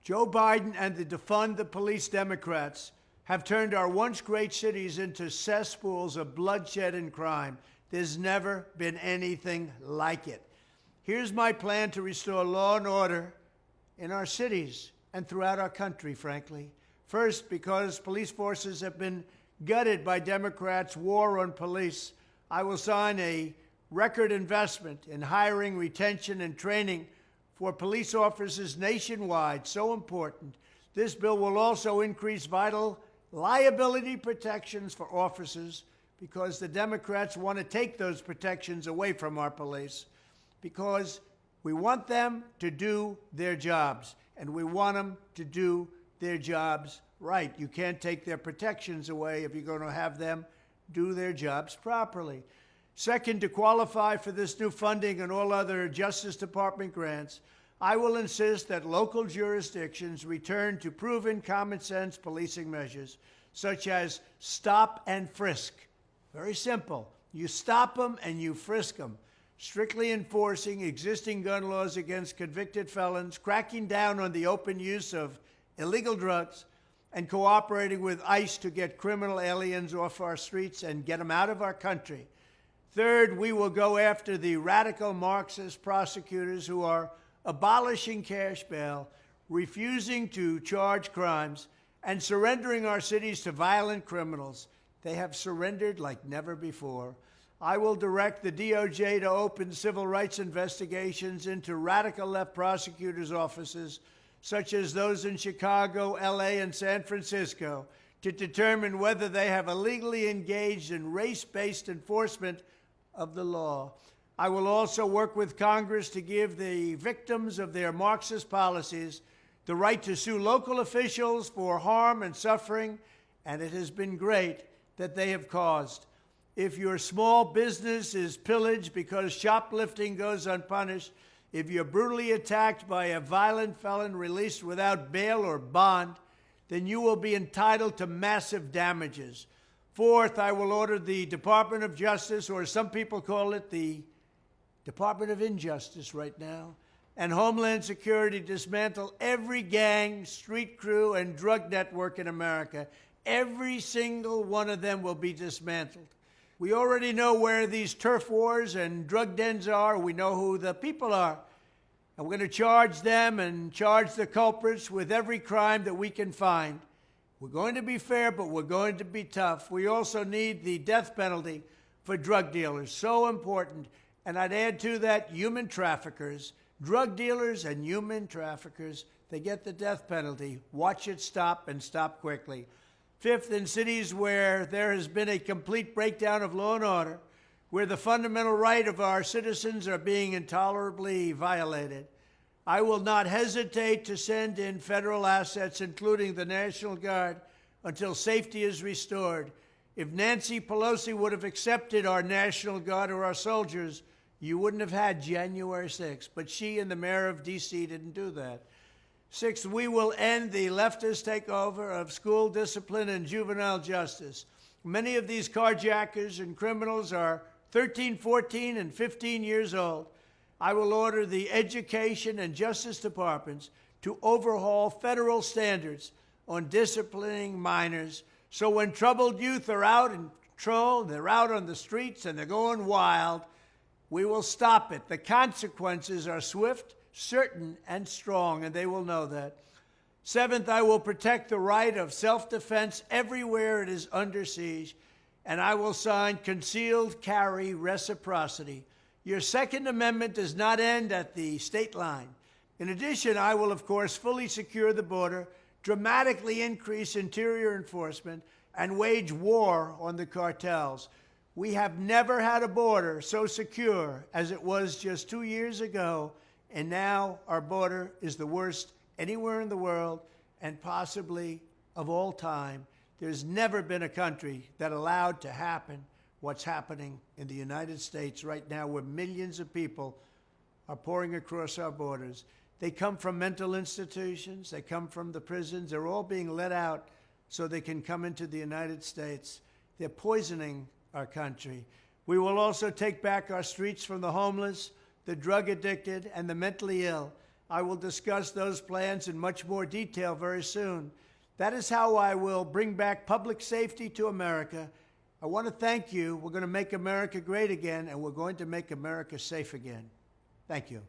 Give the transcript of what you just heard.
Joe Biden and the defund the police Democrats have turned our once great cities into cesspools of bloodshed and crime. There's never been anything like it. Here's my plan to restore law and order in our cities and throughout our country, frankly. First, because police forces have been gutted by Democrats' war on police, I will sign a record investment in hiring, retention, and training for police officers nationwide, so important. This bill will also increase vital liability protections for officers because the Democrats want to take those protections away from our police because we want them to do their jobs, and we want them to do their jobs right. You can't take their protections away if you're going to have them do their jobs properly. Second, to qualify for this new funding and all other Justice Department grants, I will insist that local jurisdictions return to proven common sense policing measures, such as stop and frisk. Very simple. You stop them and you frisk them. Strictly enforcing existing gun laws against convicted felons, cracking down on the open use of illegal drugs, and cooperating with ICE to get criminal aliens off our streets and get them out of our country. Third, we will go after the radical Marxist prosecutors who are abolishing cash bail, refusing to charge crimes, and surrendering our cities to violent criminals. They have surrendered like never before. I will direct the DOJ to open civil rights investigations into radical left prosecutors' offices, such as those in Chicago, LA, and San Francisco, to determine whether they have illegally engaged in race-based enforcement of the law. I will also work with Congress to give the victims of their Marxist policies the right to sue local officials for harm and suffering, and it has been great that they have caused. If your small business is pillaged because shoplifting goes unpunished, if you're brutally attacked by a violent felon released without bail or bond, then you will be entitled to massive damages. Fourth, I will order the Department of Justice, or some people call it the Department of Injustice right now, and Homeland Security dismantle every gang, street crew, and drug network in America. Every single one of them will be dismantled. We already know where these turf wars and drug dens are. We know who the people are. And we're going to charge them and charge the culprits with every crime that we can find. We're going to be fair, but we're going to be tough. We also need the death penalty for drug dealers. So important. And I'd add to that human traffickers, drug dealers and human traffickers. They get the death penalty. Watch it stop and stop quickly. Fifth, in cities where there has been a complete breakdown of law and order, where the fundamental right of our citizens are being intolerably violated, I will not hesitate to send in federal assets, including the National Guard, until safety is restored. If Nancy Pelosi would have accepted our National Guard or our soldiers, you wouldn't have had January 6th. But she and the mayor of D.C. didn't do that. Sixth, we will end the leftist takeover of school discipline and juvenile justice. Many of these carjackers and criminals are 13, 14, and 15 years old. I will order the Education and Justice Departments to overhaul federal standards on disciplining minors, so when troubled youth are out in control, they're out on the streets and they're going wild, we will stop it. The consequences are swift, certain, and strong, and they will know that. Seventh, I will protect the right of self-defense everywhere it is under siege, and I will sign concealed carry reciprocity. Your Second Amendment does not end at the state line. In addition, I will, of course, fully secure the border, dramatically increase interior enforcement, and wage war on the cartels. We have never had a border so secure as it was just 2 years ago, and now our border is the worst anywhere in the world and possibly of all time. There's never been a country that allowed to happen what's happening in the United States right now, where millions of people are pouring across our borders. They come from mental institutions. They come from the prisons. They're all being let out so they can come into the United States. They're poisoning our country. We will also take back our streets from the homeless, the drug addicted, and the mentally ill. I will discuss those plans in much more detail very soon. That is how I will bring back public safety to America. I want to thank you. We're going to make America great again, and we're going to make America safe again. Thank you.